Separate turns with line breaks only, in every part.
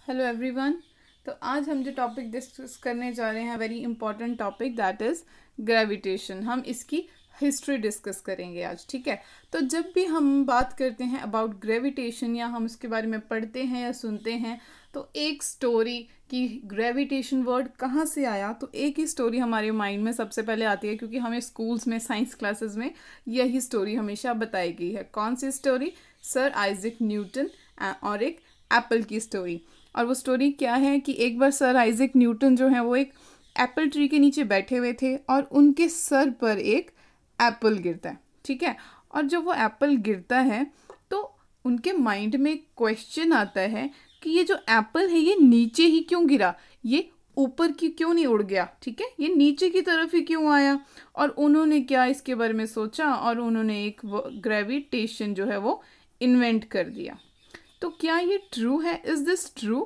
Hello everyone. तो आज हम जो टॉपिक डिस्कस करने जा रहे हैं very important topic that is gravitation. हम इसकी हिस्ट्री डिस्कस करेंगे आज, ठीक है। तो जब भी हम बात करते हैं अबाउट ग्रेविटेशन या हम उसके बारे में पढ़ते हैं या सुनते हैं तो एक स्टोरी कि ग्रेविटेशन वर्ड कहाँ से आया, तो एक ही स्टोरी हमारे माइंड में सबसे पहले आती है, क्योंकि हमें स्कूल्स में साइंस क्लासेस में यही स्टोरी हमेशा बताई गई है। कौन सी स्टोरी? सर आइजैक न्यूटन और एक एप्पल की स्टोरी। और वो स्टोरी क्या है कि एक बार सर आइजैक न्यूटन जो है वो एक एप्पल ट्री के नीचे बैठे हुए थे और उनके सर पर एक एप्पल गिरता है, ठीक है। और जब वो एप्पल गिरता है तो उनके माइंड में क्वेश्चन आता है कि ये जो एप्पल है ये नीचे ही क्यों गिरा, ये ऊपर की क्यों नहीं उड़ गया, ठीक है, ये नीचे की तरफ ही क्यों आया। और उन्होंने क्या इसके बारे में सोचा और उन्होंने एक ग्रेविटेशन जो है वो इन्वेंट कर दिया। तो क्या ये ट्रू है? इज दिस ट्रू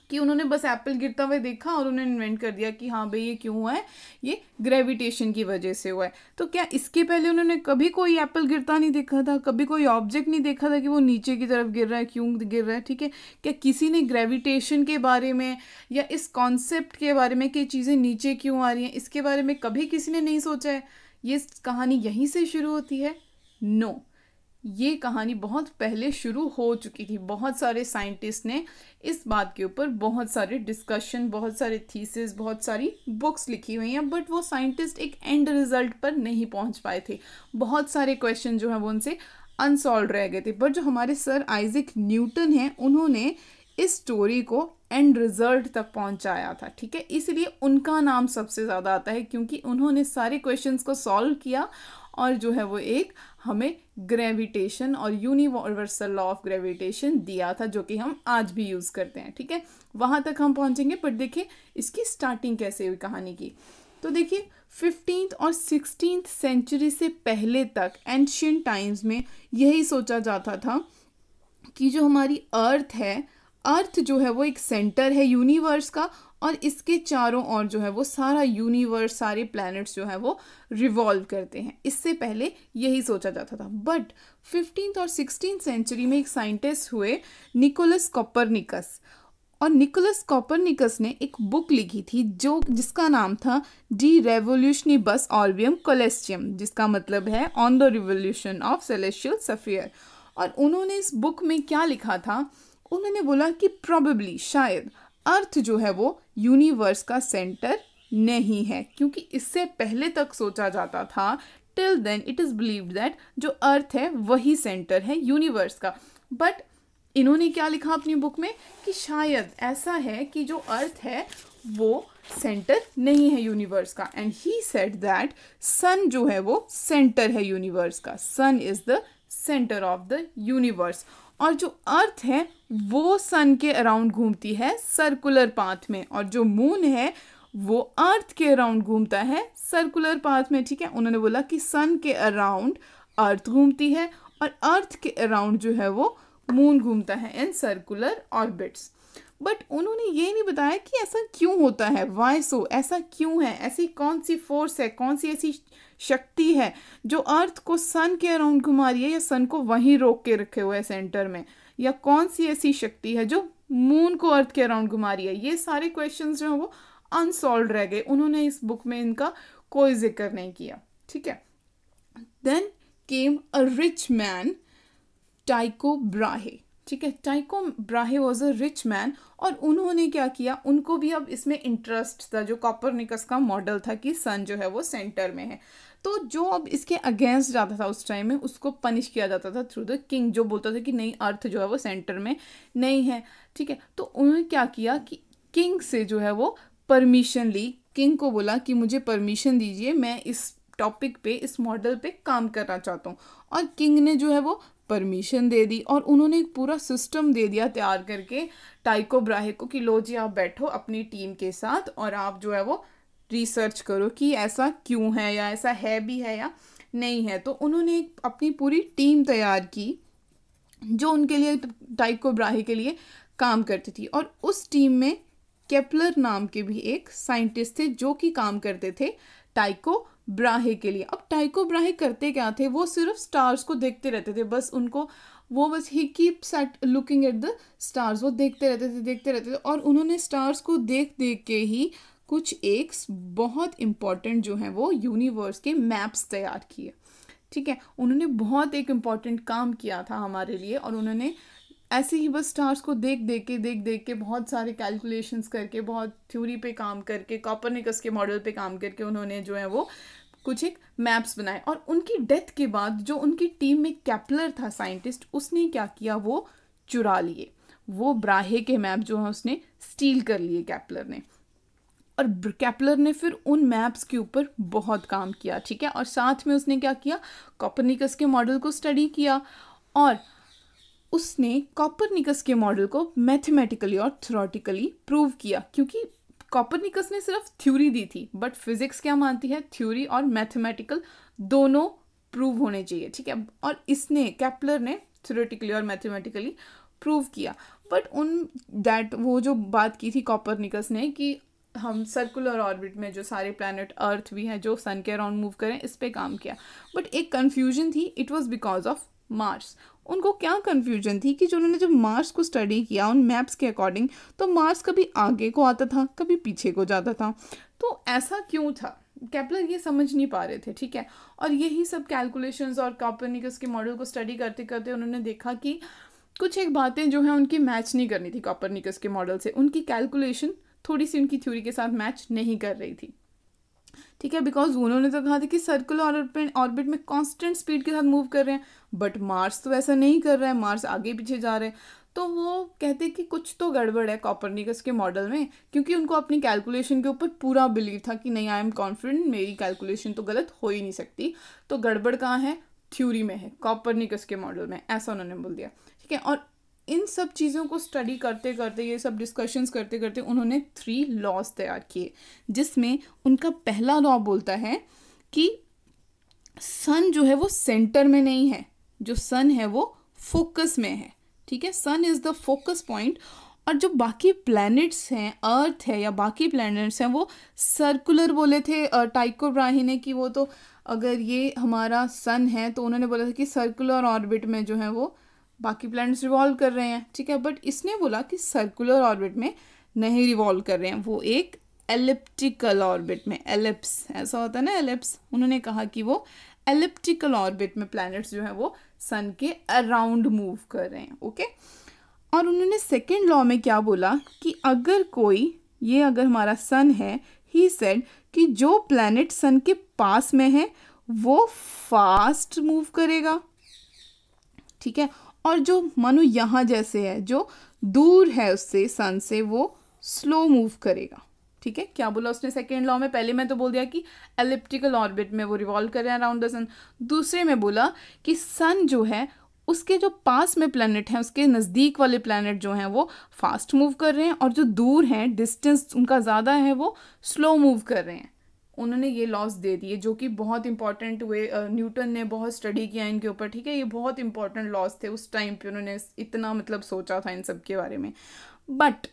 कि उन्होंने बस एप्पल गिरता हुआ देखा और उन्होंने इन्वेंट कर दिया कि हाँ भाई ये क्यों हुआ है, ये ग्रेविटेशन की वजह से हुआ है। तो क्या इसके पहले उन्होंने कभी कोई एप्पल गिरता नहीं देखा था, कभी कोई ऑब्जेक्ट नहीं देखा था कि वो नीचे की तरफ गिर रहा है, क्यों गिर रहा है, ठीक है। क्या किसी ने ग्रेविटेशन के बारे में या इस कॉन्सेप्ट के बारे में कि चीज़ें नीचे क्यों आ रही हैं, इसके बारे में कभी किसी ने नहीं सोचा है? ये कहानी यहीं से शुरू होती है? नो, ये कहानी बहुत पहले शुरू हो चुकी थी। बहुत सारे साइंटिस्ट ने इस बात के ऊपर बहुत सारे डिस्कशन, बहुत सारे थीसिस, बहुत सारी बुक्स लिखी हुई हैं, बट वो साइंटिस्ट एक एंड रिजल्ट पर नहीं पहुंच पाए थे। बहुत सारे क्वेश्चन जो हैं वो उनसे अनसॉल्व रह गए थे। बट जो हमारे सर आइजैक न्यूटन हैं उन्होंने इस स्टोरी को एंड रिजल्ट तक पहुंचाया था, ठीक है। इसलिए उनका नाम सबसे ज़्यादा आता है क्योंकि उन्होंने सारे क्वेश्चंस को सॉल्व किया और जो है वो एक हमें ग्रेविटेशन और यूनिवर्सल लॉ ऑफ ग्रेविटेशन दिया था, जो कि हम आज भी यूज़ करते हैं, ठीक है। वहाँ तक हम पहुँचेंगे, पर देखिए इसकी स्टार्टिंग कैसे हुई कहानी की। तो देखिए 15th और 16th सेंचुरी से पहले तक एंशियंट टाइम्स में यही सोचा जाता था कि जो हमारी अर्थ है, अर्थ जो है वो एक सेंटर है यूनिवर्स का और इसके चारों ओर जो है वो सारा यूनिवर्स, सारे प्लैनेट्स जो है वो रिवॉल्व करते हैं। इससे पहले यही सोचा जाता था। बट 15th और 16th सेंचुरी में एक साइंटिस्ट हुए निकोलस कोपरनिकस, और निकोलस कोपरनिकस ने एक बुक लिखी थी जिसका नाम था डी रेवोल्यूशनिबस ऑर्बियम कोलेस्टियम, जिसका मतलब है on the revolution of celestial sphere. और उन्होंने इस बुक में क्या लिखा था, उन्होंने बोला कि प्रोबेबली, शायद अर्थ जो है वो यूनिवर्स का सेंटर नहीं है, क्योंकि इससे पहले तक सोचा जाता था, till then it is believed that जो अर्थ है वही सेंटर है यूनिवर्स का। बट इन्होंने क्या लिखा अपनी बुक में कि शायद ऐसा है कि जो अर्थ है वो सेंटर नहीं है यूनिवर्स का। And he said that sun जो है वो सेंटर है यूनिवर्स का, sun is the centre of the universe. और जो अर्थ है वो सन के अराउंड घूमती है सर्कुलर पाथ में, और जो मून है वो अर्थ के अराउंड घूमता है सर्कुलर पाथ में, ठीक है। उन्होंने बोला कि सन के अराउंड अर्थ घूमती है और अर्थ के अराउंड जो है वो मून घूमता है इन सर्कुलर ऑर्बिट्स। बट उन्होंने ये नहीं बताया कि ऐसा क्यों होता है, वाई सो, ऐसा क्यों है, ऐसी कौन सी फोर्स है, कौन सी ऐसी शक्ति है जो अर्थ को सन के अराउंड घुमा रही है या सन को वहीं रोक के रखे हुए है सेंटर में, या कौन सी ऐसी शक्ति है जो मून को अर्थ के अराउंड घुमा रही है। ये सारे क्वेश्चंस जो हैं वो अनसॉल्व रह गए। उन्होंने इस बुक में इनका कोई जिक्र नहीं किया, ठीक है। Then came a rich man, Tycho Brahe, ठीक है। Tycho Brahe was a rich man, और उन्होंने क्या किया, उनको भी अब इसमें इंटरेस्ट था, जो कोपरनिकस का मॉडल था कि सन जो है वो सेंटर में है। तो जो अब इसके अगेंस्ट जाता था उस टाइम में उसको पनिश किया जाता था थ्रू द किंग, जो बोलता था कि नहीं अर्थ जो है वो सेंटर में नहीं है, ठीक है। तो उन्होंने क्या किया कि किंग से जो है वो परमिशन ली, किंग को बोला कि मुझे परमिशन दीजिए, मैं इस टॉपिक पे, इस मॉडल पे काम करना चाहता हूँ। और किंग ने जो है वो परमिशन दे दी और उन्होंने एक पूरा सिस्टम दे दिया तैयार करके टाइको ब्राहे को कि लो जी आप बैठो अपनी टीम के साथ और आप जो है वो रिसर्च करो कि ऐसा क्यों है या ऐसा है भी है या नहीं है। तो उन्होंने एक अपनी पूरी टीम तैयार की जो उनके लिए, टाइको ब्राहे के लिए काम करती थी। और उस टीम में केपलर नाम के भी एक साइंटिस्ट थे जो कि काम करते थे टाइको ब्राहे के लिए। अब टाइको ब्राहे करते क्या थे, वो सिर्फ स्टार्स को देखते रहते थे, बस उनको वो बस ही keeps at looking at the stars, वो देखते रहते थे और उन्होंने स्टार्स को देख देख के ही कुछ एक बहुत इम्पॉर्टेंट जो है वो यूनिवर्स के मैप्स तैयार किए। ठीक है, उन्होंने बहुत एक इम्पॉर्टेंट काम किया था हमारे लिए, और उन्होंने ऐसे ही बस स्टार्स को देख देख के बहुत सारे कैलकुलेशंस करके, बहुत थ्योरी पे काम करके, कोपरनिकस के मॉडल पे काम करके उन्होंने जो है वो कुछ एक मैप्स बनाए। और उनकी डेथ के बाद जो उनकी टीम में केपलर था साइंटिस्ट, उसने क्या किया, वो चुरा लिए, वो ब्राहे के मैप जो है उसने स्टील कर लिए केपलर ने। और केपलर ने फिर उन मैप्स के ऊपर बहुत काम किया। ठीक है, और साथ में उसने क्या किया, कोपरनिकस के मॉडल को स्टडी किया, और उसने कोपरनिकस के मॉडल को मैथमेटिकली और थ्योरेटिकली प्रूव किया। क्योंकि कोपरनिकस ने सिर्फ थ्योरी दी थी, बट फिजिक्स क्या मानती है, थ्योरी और मैथमेटिकल दोनों प्रूव होने चाहिए। ठीक है, और इसने केपलर ने थ्योरेटिकली और मैथमेटिकली प्रूव किया। बट वो जो बात की थी कोपरनिकस ने कि हम सर्कुलर ऑर्बिट में जो सारे प्लैनेट, अर्थ भी हैं जो सन के अराउंड मूव करें, इस पे काम किया। बट एक कन्फ्यूजन थी, it was because of Mars. उनको क्या कन्फ्यूजन थी कि जो उन्होंने जब मार्स को स्टडी किया उन मैप्स के अकॉर्डिंग, तो मार्स कभी आगे को आता था, कभी पीछे को जाता था। तो ऐसा क्यों था, केपलर ये समझ नहीं पा रहे थे। ठीक है, और यही सब कैलकुलेशंस और कोपरनिकस के मॉडल को स्टडी करते करते उन्होंने देखा कि कुछ एक बातें जो हैं उनकी मैच नहीं करनी थी कोपरनिकस के मॉडल से। उनकी कैलकुलेशन थोड़ी सी उनकी थ्योरी के साथ मैच नहीं कर रही थी। ठीक है, बिकॉज उन्होंने तो कहा था कि सर्कुलर ऑर्बिट में कांस्टेंट स्पीड के साथ मूव कर रहे हैं, बट मार्स तो ऐसा नहीं कर रहा है, मार्स आगे पीछे जा रहे हैं। तो वो कहते कि कुछ तो गड़बड़ है कोपरनिकस के मॉडल में, क्योंकि उनको अपनी कैलकुलेशन के ऊपर पूरा बिलीव था कि नहीं, आई एम कॉन्फिडेंट, मेरी कैलकुलेशन तो गलत हो ही नहीं सकती। तो गड़बड़ कहाँ है, थ्योरी में है, कोपरनिकस के मॉडल में, ऐसा उन्होंने बोल दिया। ठीक है, और इन सब चीज़ों को स्टडी करते करते, ये सब डिस्कशंस करते करते उन्होंने 3 लॉज तैयार किए, जिसमें उनका पहला लॉ बोलता है कि सन जो है वो सेंटर में नहीं है, जो सन है वो फोकस में है। ठीक है, सन इज द फोकस पॉइंट, और जो बाकी प्लैनेट्स हैं, अर्थ है या बाकी प्लैनेट्स हैं, वो सर्कुलर बोले थे टाइको ब्राहे ने कि वो तो अगर ये हमारा सन है तो उन्होंने बोला था कि सर्कुलर ऑर्बिट में जो है वो बाकी प्लैनेट्स रिवॉल्व कर रहे हैं। ठीक है, बट इसने बोला कि सर्कुलर ऑर्बिट में नहीं रिवॉल्व कर रहे हैं, वो एक एलिप्टिकल ऑर्बिट में, एलिप्स ऐसा होता है ना, एलिप्स, उन्होंने कहा कि वो एलिप्टिकल ऑर्बिट में प्लैनेट्स जो है वो सन के अराउंड मूव कर रहे हैं। ओके, और उन्होंने सेकेंड लॉ में क्या बोला कि अगर कोई, ये अगर हमारा सन है, ही सेड कि जो प्लैनेट सन के पास में है वो फास्ट मूव करेगा। ठीक है, और जो मानो यहाँ जैसे है, जो दूर है उससे, सन से, वो स्लो मूव करेगा। ठीक है, क्या बोला उसने सेकेंड लॉ में, पहले मैं तो बोल दिया कि एलिप्टिकल ऑर्बिट में वो रिवॉल्व कर रहे हैं अराउंड द सन। दूसरे में बोला कि सन जो है उसके जो पास में प्लैनेट हैं, उसके नज़दीक वाले प्लैनेट जो हैं वो फास्ट मूव कर रहे हैं, और जो दूर हैं, डिस्टेंस उनका ज़्यादा है, वो स्लो मूव कर रहे हैं। उन्होंने ये लॉज दे दिए जो कि बहुत इंपॉर्टेंट हुए, न्यूटन ने बहुत स्टडी किया इनके ऊपर। ठीक है, ये बहुत इंपॉर्टेंट लॉज थे उस टाइम पे, उन्होंने इतना मतलब सोचा था इन सब के बारे में। बट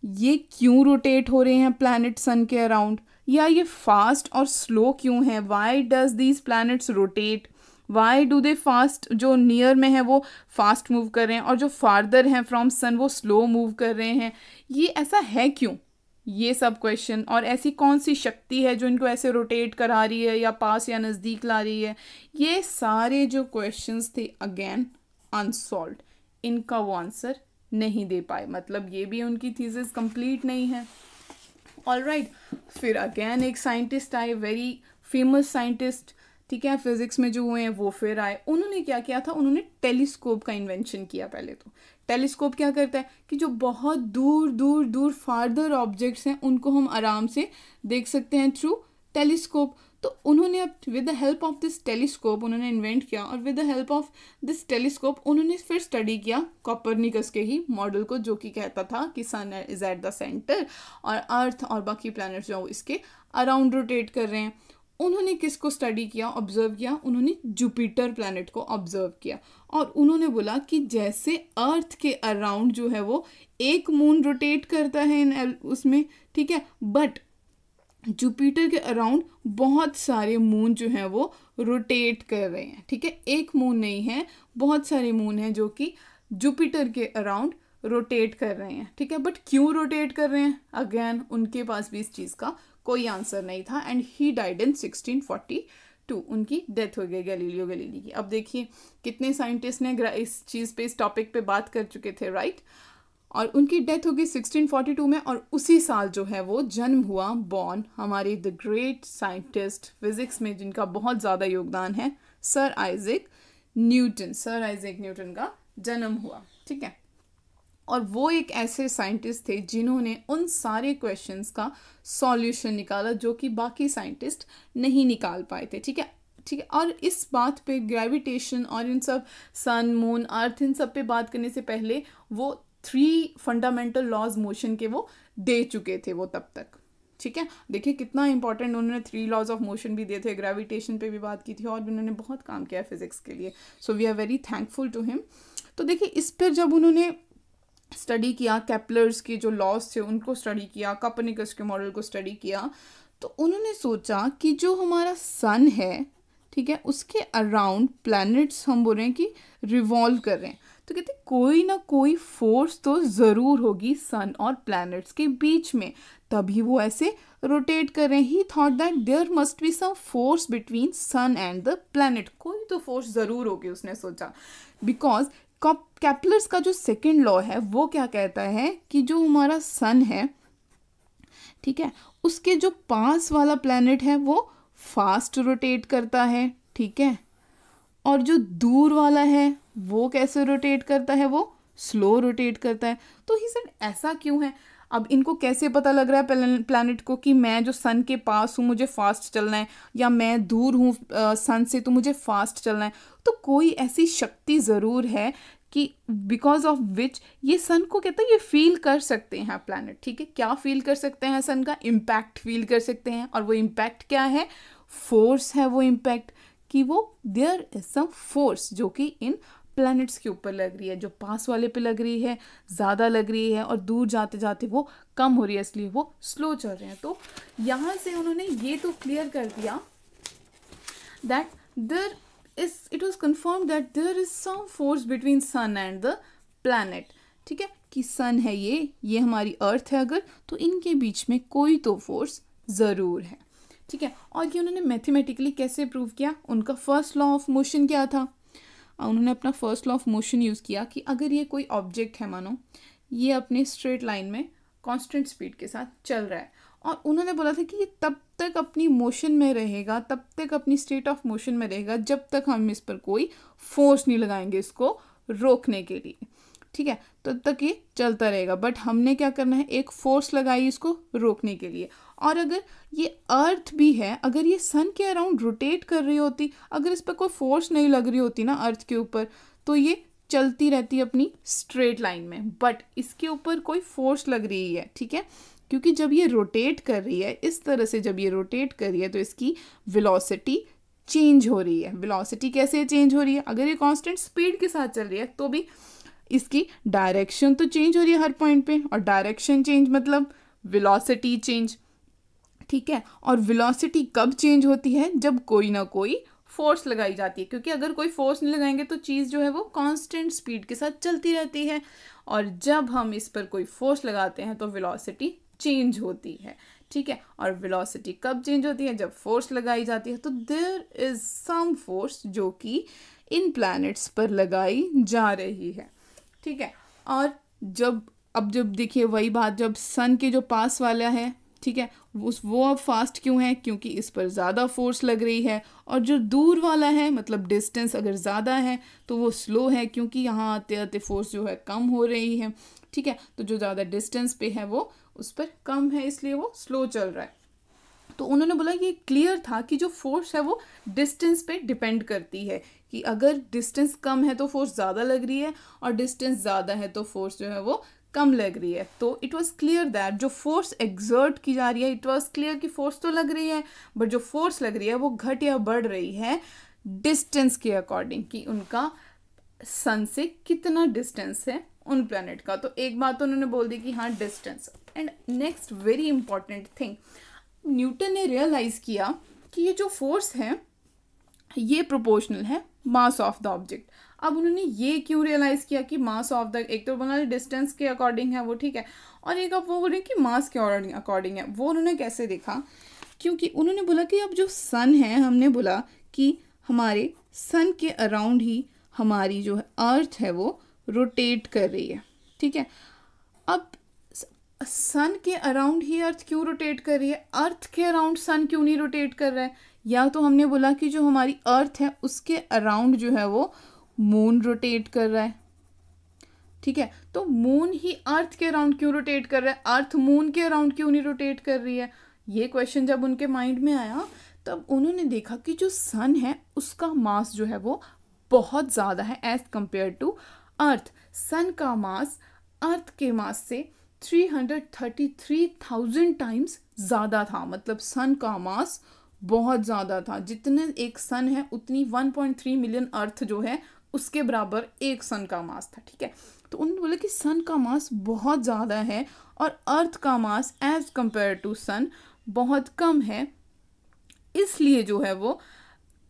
ये क्यों रोटेट हो रहे हैं प्लैनेट सन के अराउंड, या ये फास्ट और स्लो क्यों है, why does these planets rotate, why do they fast, जो नियर में है वो फास्ट मूव कर रहे हैं और जो फार्दर हैं फ्रॉम सन वो स्लो मूव कर रहे हैं, ये ऐसा है क्यों, ये सब क्वेश्चन, और ऐसी कौन सी शक्ति है जो इनको ऐसे रोटेट करा रही है या पास या नज़दीक ला रही है, ये सारे जो क्वेश्चंस थे अगेन अनसॉल्व्ड, इनका वो आंसर नहीं दे पाए, मतलब ये भी उनकी थीसिस कंप्लीट नहीं है। ऑलराइट, फिर अगेन एक साइंटिस्ट आए, वेरी फेमस साइंटिस्ट, ठीक है, फिजिक्स में जो हुए हैं वो फिर आए। उन्होंने क्या किया था, उन्होंने टेलीस्कोप का इन्वेंशन किया। पहले तो टेलीस्कोप क्या करता है कि जो बहुत दूर दूर दूर फार्दर ऑब्जेक्ट्स हैं उनको हम आराम से देख सकते हैं थ्रू टेलीस्कोप। तो उन्होंने अब with the help of this telescope उन्होंने इन्वेंट किया, और with the help of this telescope उन्होंने फिर स्टडी किया कोपरनिकस के ही मॉडल को, जो कि कहता था कि सन इज एट द सेंटर और अर्थ और बाकी प्लैनेट्स जो इसके अराउंड रोटेट कर रहे हैं। उन्होंने किसको स्टडी किया, ऑब्जर्व किया, उन्होंने जुपिटर प्लैनेट को ऑब्जर्व किया, और उन्होंने बोला कि जैसे अर्थ के अराउंड जो है वो एक मून रोटेट करता है उसमें, ठीक है, बट जुपिटर के अराउंड बहुत सारे मून जो हैं वो रोटेट कर रहे हैं। ठीक है, एक मून नहीं है, बहुत सारे मून हैं जो कि जुपिटर के अराउंड रोटेट कर रहे हैं, ठीक है। बट क्यों रोटेट कर रहे हैं, अगेन उनके पास भी इस चीज़ का कोई आंसर नहीं था। एंड ही डाइड इन 1642, उनकी डेथ हो गई गैलीलियो गैलीली की। अब देखिए कितने साइंटिस्ट ने इस चीज़ पे, इस टॉपिक पे बात कर चुके थे, राइट। और उनकी डेथ हो गई 1642 में, और उसी साल जो है वो जन्म हुआ, बॉर्न, हमारे द ग्रेट साइंटिस्ट फिजिक्स में जिनका बहुत ज़्यादा योगदान है, sir Isaac Newton. Sir Isaac Newton का जन्म हुआ, ठीक है। और वो एक ऐसे साइंटिस्ट थे जिन्होंने उन सारे क्वेश्चंस का सॉल्यूशन निकाला जो कि बाकी साइंटिस्ट नहीं निकाल पाए थे, ठीक है, ठीक है। और इस बात पे, ग्रेविटेशन और इन सब सन, मून, अर्थ, इन सब पे बात करने से पहले वो 3 फंडामेंटल लॉज मोशन के वो दे चुके थे वो तब तक, ठीक है। देखिए कितना इंपॉर्टेंट, उन्होंने 3 लॉज ऑफ मोशन भी दिए थे, ग्रेविटेशन पे भी बात की थी, और भी उन्होंने बहुत काम किया फिजिक्स के लिए। So we are very thankful to him. तो देखिए इस पर जब उन्होंने स्टडी किया, केपलर्स के जो लॉज थे उनको स्टडी किया, कोपर्निकस के मॉडल को स्टडी किया, तो उन्होंने सोचा कि जो हमारा सन है, ठीक है, उसके अराउंड प्लैनेट्स हम बोल रहे हैं कि रिवॉल्व कर रहे हैं। तो कहते कोई ना कोई फोर्स तो ज़रूर होगी सन और प्लैनेट्स के बीच में, तभी वो ऐसे रोटेट कर रहे हैं। He thought that there must be some force between sun and the planet, कोई तो फोर्स ज़रूर होगी, उसने सोचा। बिकॉज केपलर्स का जो सेकेंड लॉ है वो क्या कहता है कि जो हमारा सन है, ठीक है, उसके जो पास वाला प्लैनेट है वो फास्ट रोटेट करता है, ठीक है, और जो दूर वाला है वो कैसे रोटेट करता है, वो स्लो रोटेट करता है। तो ही सेड ऐसा क्यों है। अब इनको कैसे पता लग रहा है प्लैनेट को कि मैं जो सन के पास हूँ मुझे फास्ट चलना है, या मैं दूर हूँ सन से तो मुझे फास्ट चलना है। तो कोई ऐसी शक्ति ज़रूर है कि बिकॉज ऑफ विच ये सन को कहता है ये फील कर सकते हैं प्लैनेट, ठीक है। क्या फील कर सकते हैं, सन का इम्पैक्ट फील कर सकते हैं। और वो इम्पैक्ट क्या है, फोर्स है वो इम्पैक्ट, कि वो देयर इज सम फोर्स जो कि इन प्लैनेट्स के ऊपर लग रही है, जो पास वाले पे लग रही है ज़्यादा लग रही है, और दूर जाते जाते वो कम हो रही है, इसलिए वो स्लो चल रहे हैं। तो यहाँ से उन्होंने ये तो क्लियर कर दिया that there is, it was confirm that there is some force between sun and the planet, ठीक है, कि सन है ये हमारी अर्थ है अगर, तो इनके बीच में कोई तो फोर्स ज़रूर है, ठीक है। और ये उन्होंने मैथमेटिकली कैसे प्रूव किया, उनका फर्स्ट लॉ ऑफ मोशन क्या था, उन्होंने अपना first law of motion use किया कि अगर ये कोई ऑब्जेक्ट है, मानो ये अपने स्ट्रेट लाइन में कांस्टेंट स्पीड के साथ चल रहा है, और उन्होंने बोला था कि ये तब तक अपनी मोशन में रहेगा, तब तक अपनी स्टेट ऑफ मोशन में रहेगा जब तक हम इस पर कोई फोर्स नहीं लगाएंगे इसको रोकने के लिए, ठीक है, तब तक ये चलता रहेगा। बट हमने क्या करना है, एक फोर्स लगाई इसको रोकने के लिए। और अगर ये अर्थ भी है, अगर ये सन के अराउंड रोटेट कर रही होती, अगर इस पर कोई फोर्स नहीं लग रही होती ना अर्थ के ऊपर, तो ये चलती रहती अपनी स्ट्रेट लाइन में। बट इसके ऊपर कोई फोर्स लग रही है, ठीक है, क्योंकि जब ये रोटेट कर रही है इस तरह से, जब ये रोटेट कर रही है तो इसकी वेलोसिटी चेंज हो रही है। वेलोसिटी कैसे चेंज हो रही है, अगर ये कांस्टेंट स्पीड के साथ चल रही है तो भी इसकी डायरेक्शन तो चेंज हो रही है हर पॉइंट पे, और डायरेक्शन चेंज मतलब वेलोसिटी चेंज, ठीक है। और वेलोसिटी कब चेंज होती है, जब कोई ना कोई फोर्स लगाई जाती है, क्योंकि अगर कोई फोर्स नहीं लगाएंगे तो चीज़ जो है वो कांस्टेंट स्पीड के साथ चलती रहती है, और जब हम इस पर कोई फोर्स लगाते हैं तो वेलोसिटी चेंज होती है, ठीक है। और वेलोसिटी कब चेंज होती है, जब फोर्स लगाई जाती है। तो देयर इज सम फोर्स जो कि इन प्लैनेट्स पर लगाई जा रही है, ठीक है। और जब देखिए वही बात, जब सन के जो पास वाला है, ठीक है, वो अब फास्ट क्यों है, क्योंकि इस पर ज़्यादा फोर्स लग रही है। और जो दूर वाला है, मतलब डिस्टेंस अगर ज़्यादा है तो वो स्लो है, क्योंकि यहाँ आते आते फोर्स जो है कम हो रही है, ठीक है। तो जो ज़्यादा डिस्टेंस पे है वो उस पर कम है, इसलिए वो स्लो चल रहा है। तो उन्होंने बोला ये क्लियर था कि जो फोर्स है वो डिस्टेंस पे डिपेंड करती है, कि अगर डिस्टेंस कम है तो फोर्स ज़्यादा लग रही है, और डिस्टेंस ज़्यादा है तो फोर्स जो है वो कम लग रही है। तो इट वाज क्लियर दैट जो फोर्स एग्जर्ट की जा रही है, इट वाज क्लियर कि फोर्स तो लग रही है, बट जो फोर्स लग रही है वो घट या बढ़ रही है डिस्टेंस के अकॉर्डिंग, कि उनका सन से कितना डिस्टेंस है उन प्लैनेट का। तो एक बात तो उन्होंने बोल दी कि हाँ distance. And next very important thing, Newton ने रियलाइज़ किया कि ये जो फोर्स है ये प्रोपोर्शनल है मास ऑफ द ऑब्जेक्ट। अब उन्होंने ये क्यों रियलाइज़ किया कि मास ऑफ द, एक तो बना डिस्टेंस के अकॉर्डिंग है वो, ठीक है, और एक अब वो बोल रहे कि मास के अकॉर्डिंग है, वो उन्होंने कैसे देखा, क्योंकि उन्होंने बोला कि अब जो सन है, हमने बोला कि हमारे सन के अराउंड ही हमारी जो है अर्थ है वो रोटेट कर रही है, ठीक है। अब सन के अराउंड ही अर्थ क्यों रोटेट कर रही है, अर्थ के अराउंड सन क्यों नहीं रोटेट कर रहा है, या तो हमने बोला कि जो हमारी अर्थ है उसके अराउंड जो है वो मून रोटेट कर रहा है, ठीक है। तो मून ही अर्थ के अराउंड क्यों रोटेट कर रहा है, अर्थ मून के अराउंड क्यों नहीं रोटेट कर रही है। ये क्वेश्चन जब उनके माइंड में आया तब उन्होंने देखा कि जो सन है उसका मास जो है वो बहुत ज़्यादा है एज कंपेयर टू अर्थ। सन का मास अर्थ के मास से 333,000 टाइम्स ज़्यादा था, मतलब सन का मास बहुत ज़्यादा था। जितने एक सन है उतनी 1.3 मिलियन अर्थ जो है उसके बराबर एक सन का मास था, ठीक है। तो उन्होंने बोला कि सन का मास बहुत ज़्यादा है और अर्थ का मास एज कंपेयर टू सन बहुत कम है, इसलिए जो है वो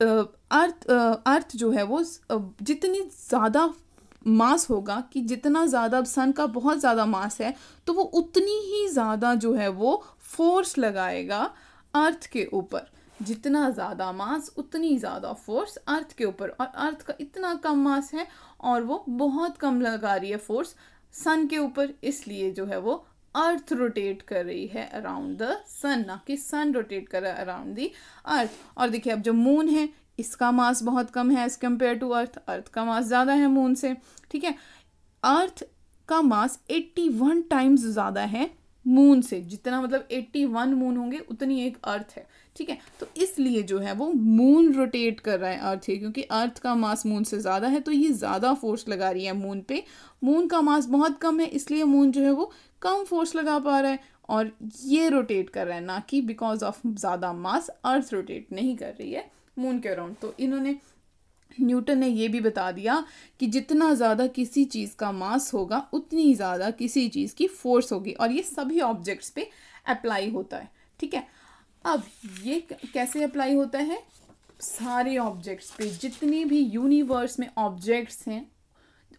अर्थ जो है वो जितनी ज़्यादा मास होगा, कि जितना ज़्यादा सन का बहुत ज़्यादा मास है तो वो उतनी ही ज़्यादा जो है वो फोर्स लगाएगा अर्थ के ऊपर। जितना ज़्यादा मास उतनी ज़्यादा फोर्स अर्थ के ऊपर, और अर्थ का इतना कम मास है और वो बहुत कम लगा रही है फोर्स सन के ऊपर, इसलिए जो है वो अर्थ रोटेट कर रही है अराउंड द सन, ना कि सन रोटेट कर रहा है अराउंड द अर्थ। और देखिए अब जो मून है इसका मास बहुत कम है एज कम्पेयर टू अर्थ, अर्थ का मास ज़्यादा है मून से, ठीक है। अर्थ का मास 81 टाइम्स ज़्यादा है मून से, जितना मतलब 81 मून होंगे उतनी एक अर्थ है, ठीक है। तो इसलिए जो है वो मून रोटेट कर रहा है अर्थ ही, क्योंकि अर्थ का मास मून से ज़्यादा है तो ये ज़्यादा फोर्स लगा रही है मून पे। मून का मास बहुत कम है इसलिए मून जो है वो कम फोर्स लगा पा रहा है और ये रोटेट कर रहा है, ना कि बिकॉज ऑफ ज़्यादा मास अर्थ रोटेट नहीं कर रही है मून के अराउंड। तो इन्होंने, न्यूटन ने ये भी बता दिया कि जितना ज़्यादा किसी चीज़ का मास होगा उतनी ज़्यादा किसी चीज़ की फोर्स होगी, और ये सभी ऑब्जेक्ट्स पे अप्लाई होता है, ठीक है। अब ये कैसे अप्लाई होता है, सारे ऑब्जेक्ट्स पे, जितनी भी यूनिवर्स में ऑब्जेक्ट्स हैं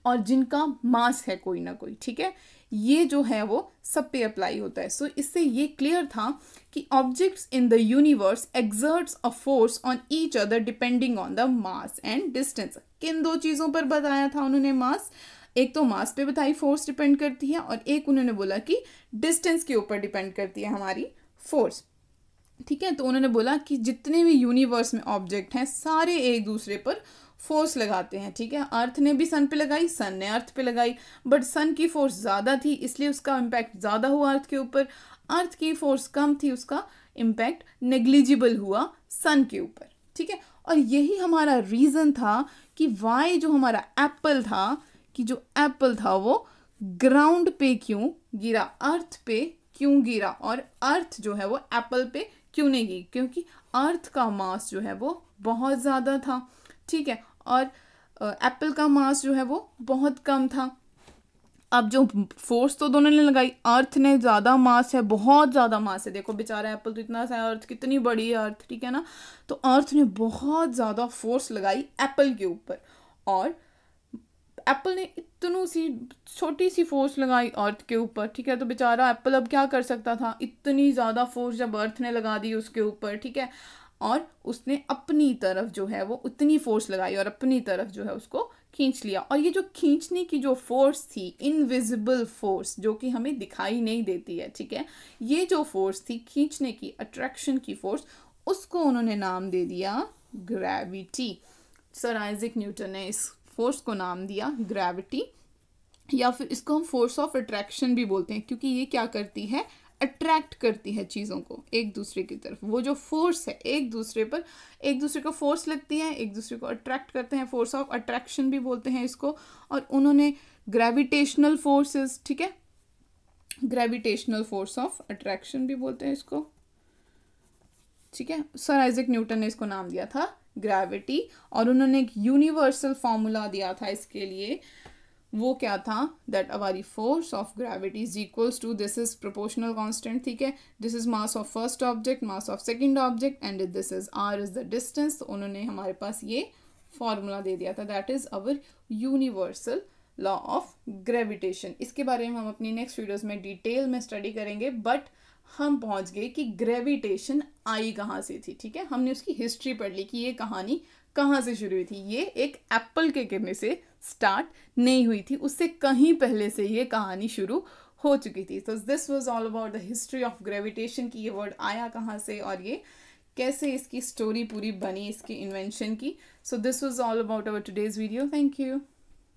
और जिनका मास है कोई ना कोई, ठीक है, ये जो है वो सब पे अप्लाई होता है। सो इससे ये क्लियर था कि objects in the universe exerts a force on each other depending on the mass and distance. किन दो चीज़ों पर बताया था उन्होंने मास, एक तो मास पे बताई फोर्स डिपेंड करती है, और एक उन्होंने बोला कि डिस्टेंस के ऊपर डिपेंड करती है हमारी फोर्स, ठीक है। तो उन्होंने बोला कि जितने भी यूनिवर्स में ऑब्जेक्ट हैं सारे एक दूसरे पर फोर्स लगाते हैं, ठीक है। अर्थ ने भी सन पे लगाई, सन ने अर्थ पे लगाई, बट सन की फोर्स ज़्यादा थी इसलिए उसका इम्पैक्ट ज़्यादा हुआ अर्थ के ऊपर, अर्थ की फोर्स कम थी उसका इम्पैक्ट नेग्लिजिबल हुआ सन के ऊपर, ठीक है। और यही हमारा रीज़न था कि वाई जो हमारा एप्पल था, कि जो एप्पल था वो ग्राउंड पे क्यों गिरा, अर्थ पे क्यों गिरा, और अर्थ जो है वो एप्पल पे क्यों नहीं गिरी, क्योंकि अर्थ का मास जो है वो बहुत ज़्यादा था, ठीक है, और एप्पल का मास जो है वो बहुत कम था। अब जो फोर्स तो दोनों ने लगाई, अर्थ ने ज़्यादा मास है, बहुत ज़्यादा मास है, देखो बेचारा एप्पल तो इतना सा, अर्थ कितनी बड़ी है अर्थ, ठीक है ना। तो अर्थ ने बहुत ज़्यादा फोर्स लगाई एप्पल के ऊपर, और एप्पल ने इतनी सी छोटी सी फोर्स लगाई अर्थ के ऊपर, ठीक है। तो बेचारा एप्पल अब क्या कर सकता था, इतनी ज़्यादा फोर्स जब अर्थ ने लगा दी उसके ऊपर, ठीक है, और उसने अपनी तरफ जो है वो उतनी फोर्स लगाई और अपनी तरफ जो है उसको खींच लिया। और ये जो खींचने की जो फोर्स थी, इनविजिबल फोर्स जो कि हमें दिखाई नहीं देती है, ठीक है, ये जो फोर्स थी खींचने की, अट्रैक्शन की फोर्स, उसको उन्होंने नाम दे दिया ग्रेविटी। सर आइजैक न्यूटन ने इस फोर्स को नाम दिया ग्रेविटी, या फिर इसको हम फोर्स ऑफ अट्रैक्शन भी बोलते हैं, क्योंकि ये क्या करती है, अट्रैक्ट करती है चीज़ों को एक दूसरे की तरफ। वो जो फोर्स है एक दूसरे पर, एक दूसरे को फोर्स लगती है, एक दूसरे को अट्रैक्ट करते हैं, फोर्स ऑफ अट्रैक्शन भी बोलते हैं इसको। और उन्होंने ग्रेविटेशनल फोर्सेस, ठीक है, ग्रेविटेशनल फोर्स ऑफ अट्रैक्शन भी बोलते हैं इसको, ठीक है। सर आइजैक न्यूटन ने इसको नाम दिया था ग्रेविटी, और उन्होंने एक यूनिवर्सल फॉर्मूला दिया था इसके लिए। वो क्या था, दैट हमारी force of gravity is equals to, this is proportional constant, ठीक है, this is mass of first object, mass of second object, and this is r is the distance. तो उन्होंने हमारे पास ये फॉर्मूला दे दिया था, that is our universal law of gravitation. इसके बारे में हम अपनी नेक्स्ट वीडियोस में डिटेल में स्टडी करेंगे, बट हम पहुंच गए कि ग्रेविटेशन आई कहाँ से थी। ठीक है, हमने उसकी हिस्ट्री पढ़ ली कि ये कहानी कहाँ से शुरू हुई थी। ये एक एप्पल के गिरने से स्टार्ट नहीं हुई थी, उससे कहीं पहले से ये कहानी शुरू हो चुकी थी। तो this was all about the history of gravitation की ये वर्ड आया कहाँ से और ये कैसे इसकी स्टोरी पूरी बनी इसकी इन्वेंशन की। So this was all about our today's video. Thank you.